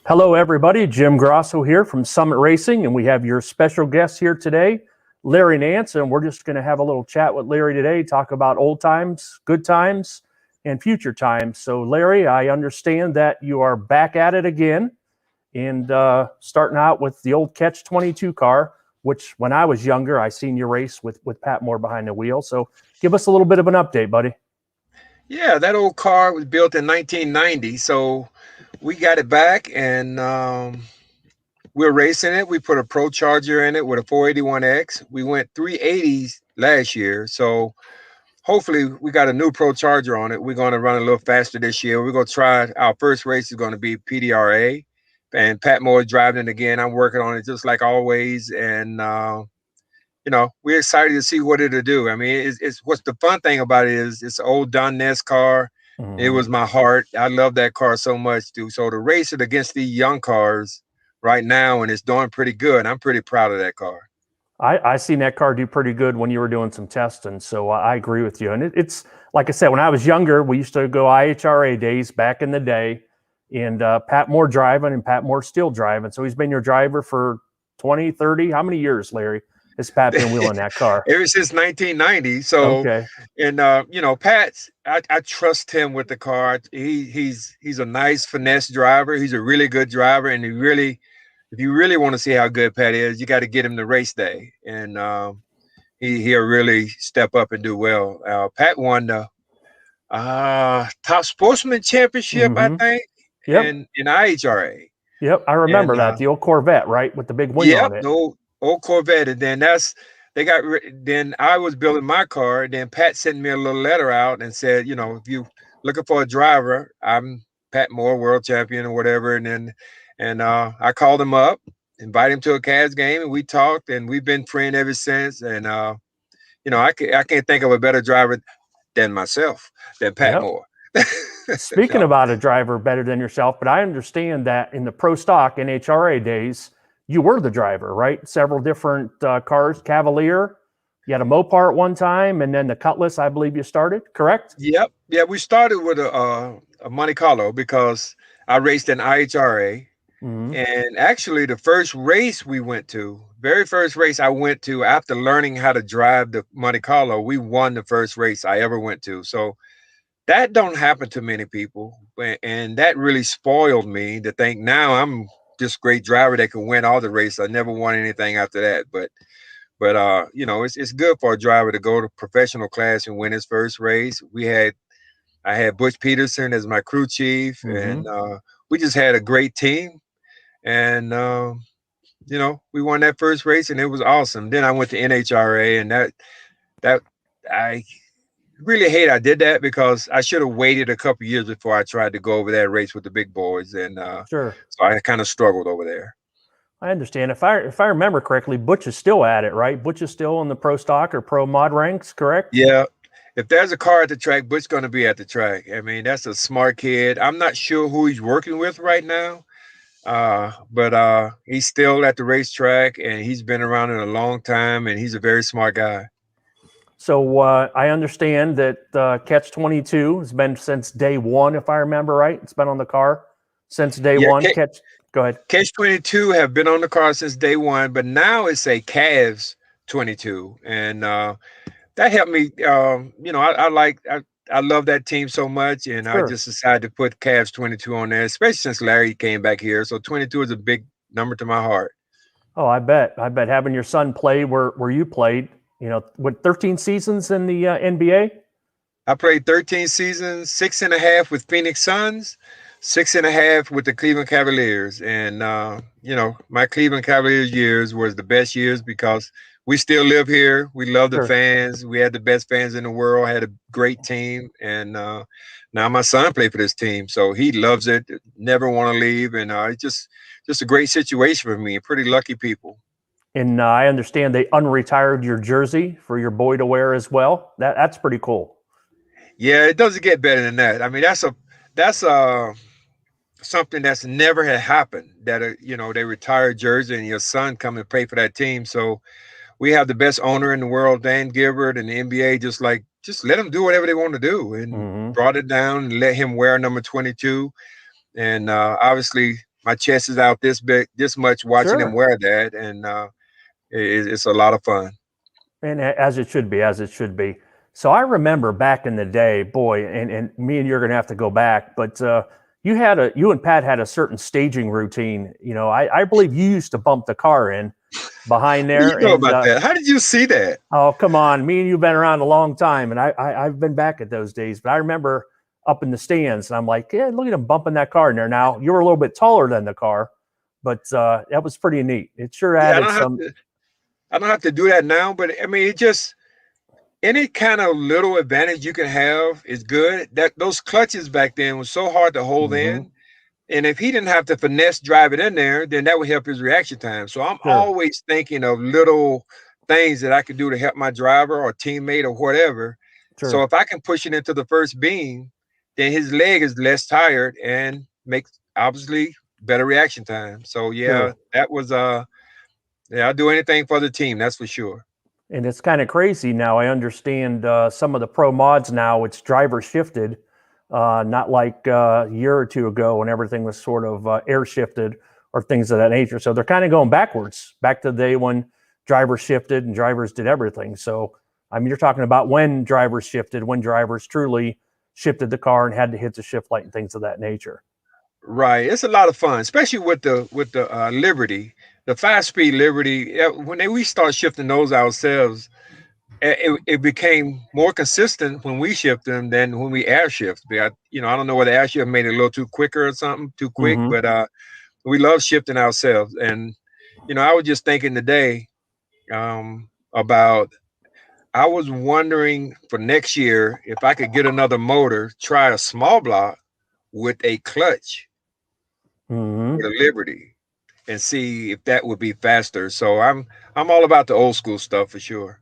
Hello, everybody. Jim Grosso here from Summit Racing, and we have your special guest here today, Larry Nance, and we're just going to have a little chat with Larry today, talk about old times, good times, and future times. So, Larry, I understand that you are back at it again and starting out with the old Catch 22 car, which when I was younger, I seen you race with Pat Moore behind the wheel. So, give us a little bit of an update, buddy. Yeah, that old car was built in 1990, so we got it back and we're racing it. We put a Pro Charger in it with a 481X. We went 380s last year, so hopefully we got a new Pro Charger on it. We're going to run a little faster this year. We're going to try. Our first race is going to be PDRA, and Pat Moore is driving it again. I'm working on it just like always, and we're excited to see what it'll do. I mean, it's what's the fun thing about it is it's an old Don Ness car. It Mm-hmm. was my heart. I love that car so much, dude. So to race it against these young cars right now, and it's doing pretty good. I'm pretty proud of that car. I seen that car do pretty good when you were doing some testing, so I agree with you. And it's like I said, when I was younger, we used to go IHRA days back in the day, and Pat Moore driving, and Pat Moore still driving. So he's been your driver for 20, 30. How many years, Larry, has Pat been wheeling that car? Ever since 1990. So, Okay, and Pat's, I trust him with the car. He's a nice finesse driver. He's a really good driver, and if you really want to see how good Pat is, you got to get him to race day, and he'll really step up and do well. Pat won the top sportsman championship, I mm-hmm. think, Yep, in IHRA. yep. I remember And that, the old Corvette, right, with the big wing yep, on it. the old Corvette. And then then I was building my car. And then Pat sent me a little letter out and said, if you looking for a driver, I'm Pat Moore, world champion or whatever. And I called him up, invited him to a Cavs game, and we talked, and we've been friends ever since. And I can't think of a better driver than myself, than Pat Yep. Moore. Speaking about a driver better than yourself, but I understand that in the pro stock NHRA days, you were the driver, right? Several different cars, Cavalier. You had a Mopar at one time, and then the Cutlass, I believe you started, correct? Yep. Yeah, we started with a Monte Carlo because I raced in IHRA. Mm-hmm. And actually, the first race we went to, very first race I went to after learning how to drive the Monte Carlo, we won the first race I ever went to. So that don't happen to many people. And that really spoiled me to think now I'm this great driver that can win all the races. I never won anything after that. But it's good for a driver to go to professional class and win his first race. I had Butch Peterson as my crew chief, Mm-hmm. and we just had a great team. And we won that first race, and it was awesome. Then I went to NHRA, and that I really hate I did that because I should have waited a couple years before I tried to go over that race with the big boys, and Sure. so I kind of struggled over there. I understand. If I remember correctly, Butch is still at it, right? Butch is still in the pro stock or pro mod ranks, correct? Yeah, if there's a car at the track, Butch's going to be at the track. I mean, that's a smart kid. I'm not sure who he's working with right now, but he's still at the racetrack, and he's been around in a long time, and he's a very smart guy. So I understand that Catch 22 has been since day one, if I remember right. It's been on the car since day Yeah, one. Go ahead. Catch 22 have been on the car since day one, but now it's a Cavs 22, and that helped me. I love that team so much, and I Sure. just decided to put Cavs 22 on there, especially since Larry came back here. So 22 is a big number to my heart. Oh, I bet. I bet having your son play where you played, what 13 seasons in the NBA? I played 13 seasons, 6.5 with Phoenix Suns, 6.5 with the Cleveland Cavaliers. And, my Cleveland Cavaliers years was the best years because we still live here. We love the Sure. fans. We had the best fans in the world, had a great team. And now my son played for this team. So he loves it, never want to leave. And it's just a great situation for me. Pretty lucky people. And I understand they unretired your jersey for your boy to wear as well. That's pretty cool. Yeah, it doesn't get better than that. I mean, that's something that's never had happened that they retire jersey and your son come and play for that team. So we have the best owner in the world, Dan Gilbert, and the NBA just let them do whatever they want to do, and Mm-hmm. brought it down and let him wear number 22. And obviously my chest is out this big, this much watching him Sure. wear that, and it's a lot of fun. And as it should be, as it should be. So I remember back in the day, boy, and me and you're going to have to go back, but you and Pat had a certain staging routine. I believe you used to bump the car in behind What do you there, know and about that? How did you see that? oh, come on, me and you've been around a long time, and I've been back at those days, but I remember up in the stands, and I'm like, yeah, look at him bumping that car in there. Now you were a little bit taller than the car, but that was pretty neat. It sure Yeah, added some. I don't have to do that now, but I mean, it just any kind of little advantage you can have is good. That those clutches back then was so hard to hold Mhm. in. And if he didn't have to finesse drive it in there, then that would help his reaction time. So I'm Sure, always thinking of little things that I could do to help my driver or teammate or whatever. So sure, if I can push it into the first beam, then his leg is less tired and makes obviously better reaction time. So yeah, sure. that was yeah, I'll do anything for the team, that's for sure. And it's kind of crazy now. I understand some of the pro mods now, it's driver shifted, not like a year or two ago when everything was sort of air shifted or things of that nature. So they're kind of going backwards, back to the day when drivers shifted and drivers did everything. So, I mean, you're talking about when drivers shifted, when drivers truly shifted the car and had to hit the shift light and things of that nature. Right. It's a lot of fun, especially with the Liberty, the 5 speed Liberty. We start shifting those ourselves, it became more consistent when we shift them than when we air shift. I don't know whether air shift made it a little too quicker or something, too quick, Mm-hmm. but we love shifting ourselves. And I was just thinking today about. I was wondering for next year if I could get another motor, try a small block with a clutch Mm-hmm. with a Liberty, and see if that would be faster. So I'm all about the old school stuff for sure.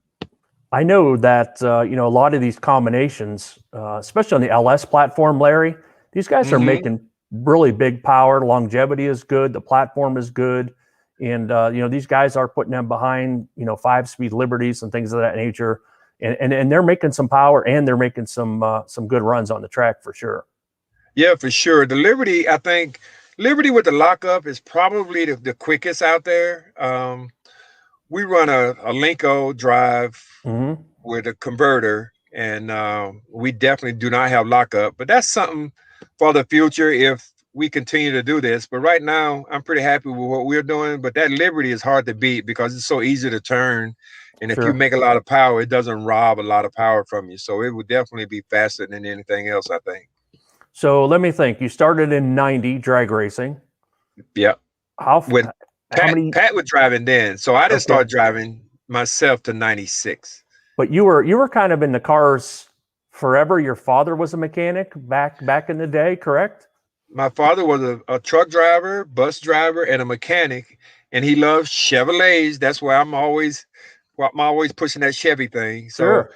I know that a lot of these combinations, especially on the LS platform, Larry, these guys are Hmm. making really big power. Longevity is good. The platform is good, and these guys are putting them behind 5-speed Liberties and things of that nature, and they're making some power and they're making some good runs on the track for sure. Yeah, for sure. The Liberty, I think Liberty with the lockup is probably the quickest out there. We run a Linko drive Mm-hmm. with a converter, and we definitely do not have lockup. But that's something for the future if we continue to do this. But right now, I'm pretty happy with what we're doing. But that Liberty is hard to beat because it's so easy to turn. And if you Sure. make a lot of power, it doesn't rob a lot of power from you. So it would definitely be faster than anything else, I think. So let me think. You started in '90 drag racing. Yeah. How With how many? Pat was driving then. So I didn't Okay. start driving myself to 96. But you were kind of in the cars forever. Your father was a mechanic back in the day, correct? My father was a truck driver, bus driver, and a mechanic, and he loved Chevrolets. That's why I'm always pushing that Chevy thing. So, Sure.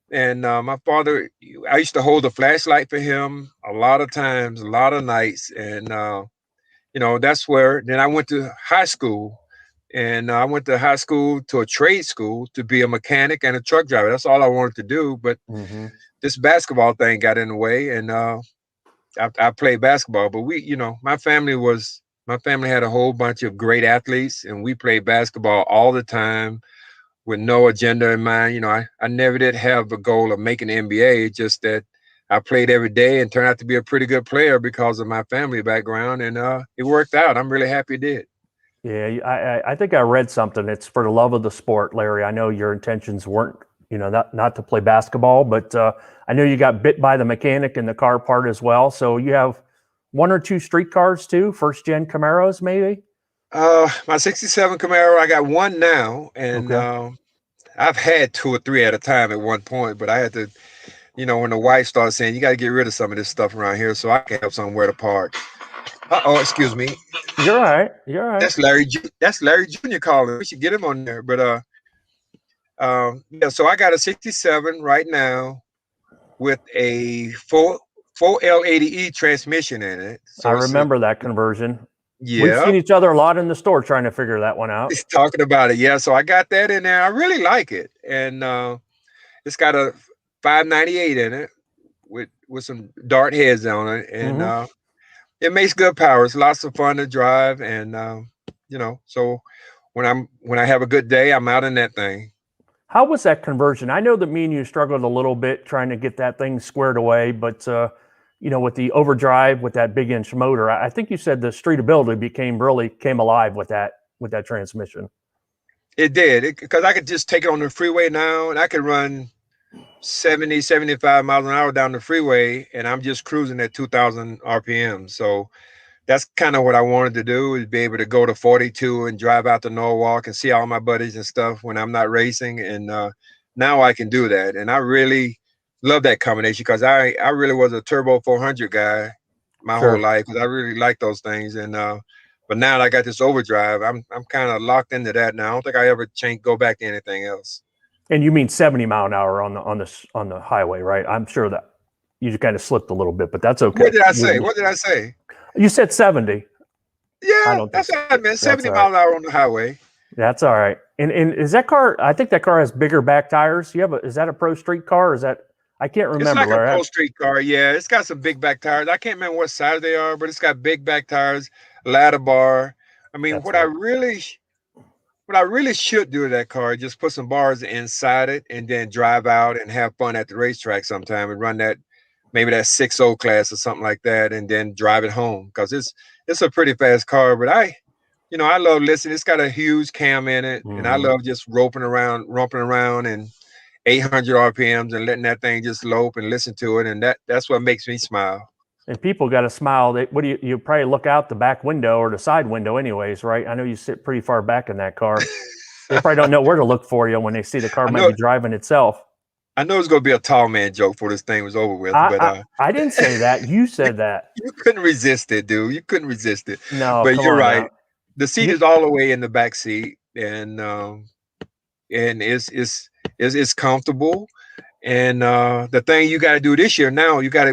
and my father, I used to hold a flashlight for him a lot of times, a lot of nights, and that's where. Then I went to high school, and I went to high school to a trade school to be a mechanic and a truck driver. That's all I wanted to do, but Mm-hmm. this basketball thing got in the way, and I played basketball, but my family had a whole bunch of great athletes, and we played basketball all the time with no agenda in mind. I never did have the goal of making the NBA. It's just that I played every day and turned out to be a pretty good player because of my family background, and it worked out. I'm really happy it did. Yeah, I think I read something. It's for the love of the sport, Larry. I know your intentions weren't not to play basketball, but I know you got bit by the mechanic in the car part as well. So you have one or two street cars too, first gen Camaros, maybe. My '67 Camaro, I got one now, and Okay. I've had two or three at a time at one point, but I had to, when the wife started saying, you got to get rid of some of this stuff around here so I can have somewhere to park. Oh, excuse me. You're all right. You're all right. That's Larry Jr. calling. We should get him on there. But yeah. So I got a '67 right now with a four L80E transmission in it. I So remember that conversion. We've yeah. seen each other a lot in the store trying to figure that one out. He's talking about it. Yeah. So I got that in there. I really like it, and it's got a 598 in it with some dart heads on it, and Mm-hmm. It makes good power. It's lots of fun to drive, and so when I have a good day, I'm out in that thing. How was that conversion? I know that me and you struggled a little bit trying to get that thing squared away, but with the overdrive with that big inch motor, I think you said the streetability really came alive with that transmission. It did, because I could just take it on the freeway now, and I could run 70, 75 miles an hour down the freeway, and I'm just cruising at 2,000 RPM. So that's kind of what I wanted to do, is be able to go to 42 and drive out to Norwalk and see all my buddies and stuff when I'm not racing. And now I can do that. And I really love that combination, because I really was a turbo 400 guy my whole Sure. life, because I really like those things. And but now that I got this overdrive, I'm kind of locked into that now. I don't think I ever go back to anything else. And you mean 70 mile an hour on the highway, right? I'm sure that you just kind of slipped a little bit, but that's okay. What did I say? What did I say? You said 70. I Yeah, don't think that's so. what I meant. 70 all miles right. an hour on the highway. That's all right. And is that car? I think that car has bigger back tires. Is that a pro street car? Or is that? I can't remember. It's like a Larry. pro street car. Yeah, it's got some big back tires. I can't remember what size they are, but it's got big back tires, ladder bar. I mean, That's what right. I really should do with that car, just put some bars inside it and then drive out and have fun at the racetrack sometime and run maybe that 6.0 class or something like that, and then drive it home, because it's a pretty fast car. But I love listening. It's got a huge cam in it, and I love just romping around and 800 RPMs and letting that thing just lope and listen to it, and that's what makes me smile. And people got to smile. What do you probably look out the back window or the side window, anyways, right? I know you sit pretty far back in that car. They probably don't know where to look for you when they see the car might be driving itself. I know it's going to be a tall man joke before this thing was over with, but I didn't say that. You said that. You couldn't resist it, dude. You couldn't resist it. No, But come you're on right. now. The seat is all the way in the back seat, and it's comfortable. And the thing you got to do this year now, we got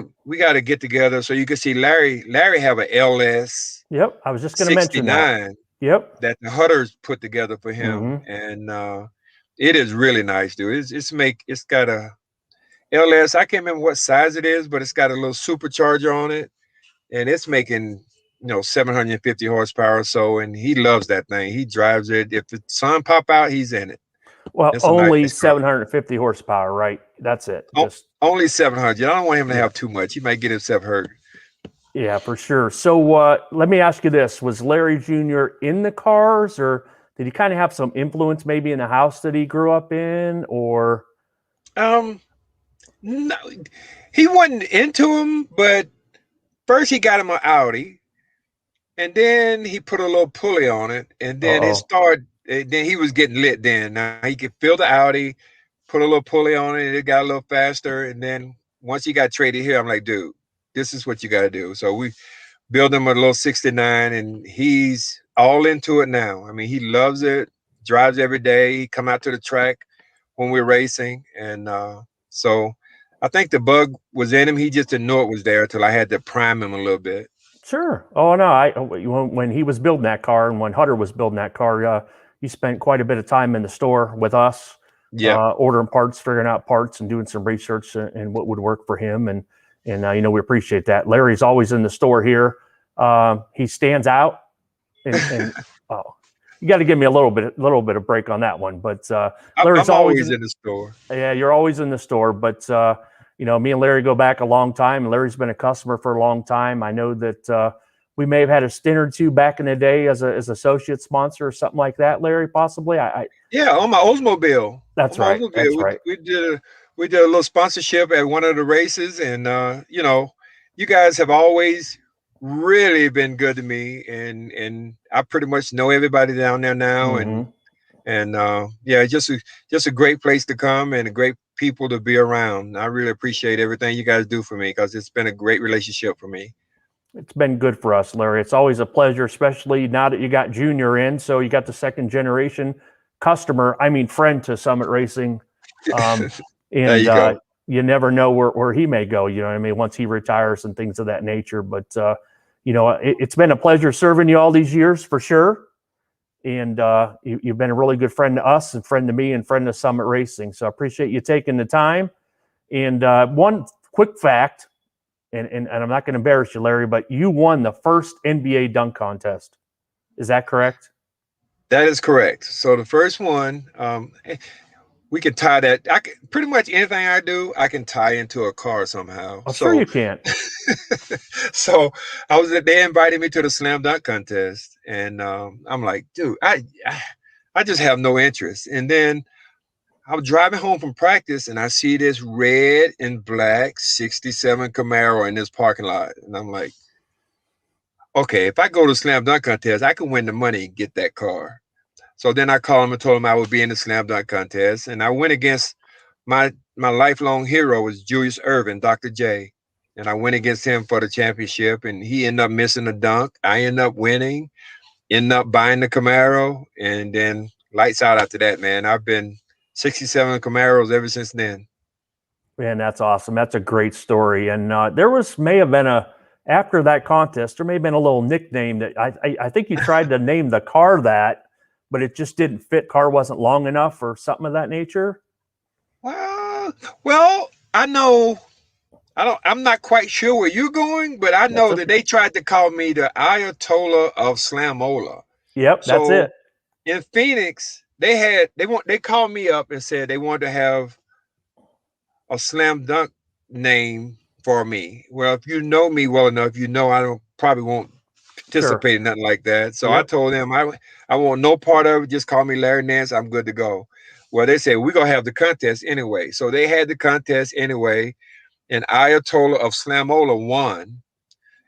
to get together so you can see Larry have a LS. Yep, I was just going to mention that. Yep, that the Hutters put together for him, and it is really nice, dude. It's got a LS. I can't remember what size it is, but it's got a little supercharger on it, and it's making 750 horsepower or so, and he loves that thing. He drives it. If the sun pop out, he's in it. Well, only 750 horsepower, right? That's it. Only 700. I don't want him to have too much. He might get himself hurt. Yeah, for sure. So let me ask you this. Was Larry Jr. in the cars, or did he kind of have some influence maybe in the house that he grew up in, or? No, he wasn't into them, but first he got him an Audi, and then he put a little pulley on it, and then it started. Then he was getting lit. Then now he could feel the Audi, put a little pulley on it, and it got a little faster. And then once he got traded here, I'm like, dude, this is what you got to do. So we built him a little 69, and he's all into it now. I mean, he loves it, drives every day. He come out to the track when we're racing. And so I think the bug was in him. He just didn't know it was there until I had to prime him a little bit. Sure. Oh, no. When he was building that car and when Hutter was building that car, he spent quite a bit of time in the store with us, ordering parts, figuring out parts, and doing some research and what would work for him. And we appreciate that. Larry's always in the store here. He stands out, and you got to give me a little bit of break on that one. But Larry's I'm always in the store. Yeah, you're always in the store. But me and Larry go back a long time. And Larry's been a customer for a long time. I know that we may have had a stint or two back in the day as associate sponsor or something like that, Larry, possibly. Yeah, on my Oldsmobile. That's right. That's right. We did a little sponsorship at one of the races, and you guys have always really been good to me, and I pretty much know everybody down there now, and just a great place to come and a great people to be around. I really appreciate everything you guys do for me, because it's been a great relationship for me. It's been good for us, Larry. It's always a pleasure, especially now that you got Junior in. So you got the second generation friend to Summit Racing. And you never know where he may go, you know what I mean, once he retires and things of that nature. But, it's been a pleasure serving you all these years for sure. And you've been a really good friend to us and friend to me and friend to Summit Racing. So I appreciate you taking the time. And one quick fact, and I'm not going to embarrass you, Larry, but you won the first NBA dunk contest. Is that correct? That is correct. So the first one, we can tie that. I can, pretty much anything I do, I can tie into a car somehow. Oh, sure So, you can. so they invited me to the slam dunk contest, and I'm like, dude, I just have no interest. And then I was driving home from practice, and I see this red and black '67 Camaro in this parking lot, and I'm like, okay, if I go to slam dunk contest, I can win the money and get that car. So then I called him and told him I would be in the slam dunk contest, and I went against my lifelong hero was Julius Erving, Dr. J, and I went against him for the championship, and he ended up missing the dunk. I ended up winning, ended up buying the Camaro, and then lights out after that, man. I've been 67 Camaros ever since then. Man, that's awesome. That's a great story. And there may have been after that contest, there may have been a little nickname that I think you tried to name the car that, but it just didn't fit. Car wasn't long enough or something of that nature. Well, I'm not quite sure where you're going, but I know that they tried to call me the Ayatollah of Slamola. Yep, so that's it. In Phoenix, they called me up and said they wanted to have a slam dunk name for me. Well, if you know me well enough, you know I probably won't participate in nothing like that. So I told them I want no part of it. Just call me Larry Nance. I'm good to go. Well, they said we're gonna have the contest anyway. So they had the contest anyway, and Ayatollah of Slamola won.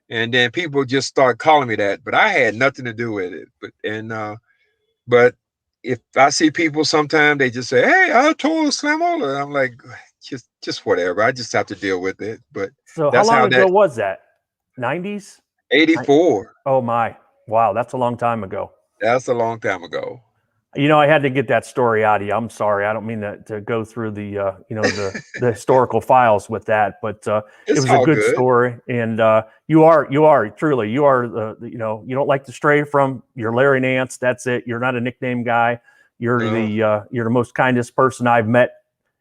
And then people just started calling me that, but I had nothing to do with it. But if I see people sometimes, they just say, "Hey, Ayatollah Slamola," and I'm like, just whatever. I just have to deal with it. But so that's how long ago that was that? 90s? 84. Oh my. Wow, that's a long time ago. That's a long time ago. You know, I had to get that story out of you. I'm sorry. I don't mean to go through the the historical files with that, but it was a good story. And you are truly the you don't like to stray from your Larry Nance. That's it. You're not a nickname guy. You're the most kindest person I've met,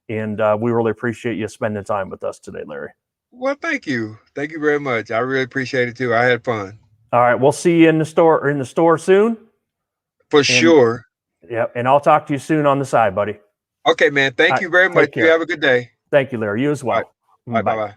and we really appreciate you spending time with us today, Larry. Well, thank you very much. I really appreciate it too. I had fun. All right, we'll see you in the store soon. For sure. Yeah, and I'll talk to you soon on the side, buddy. Okay, man. Thank you very much. You have a good day. Thank you, Larry. You as well. Bye. Bye.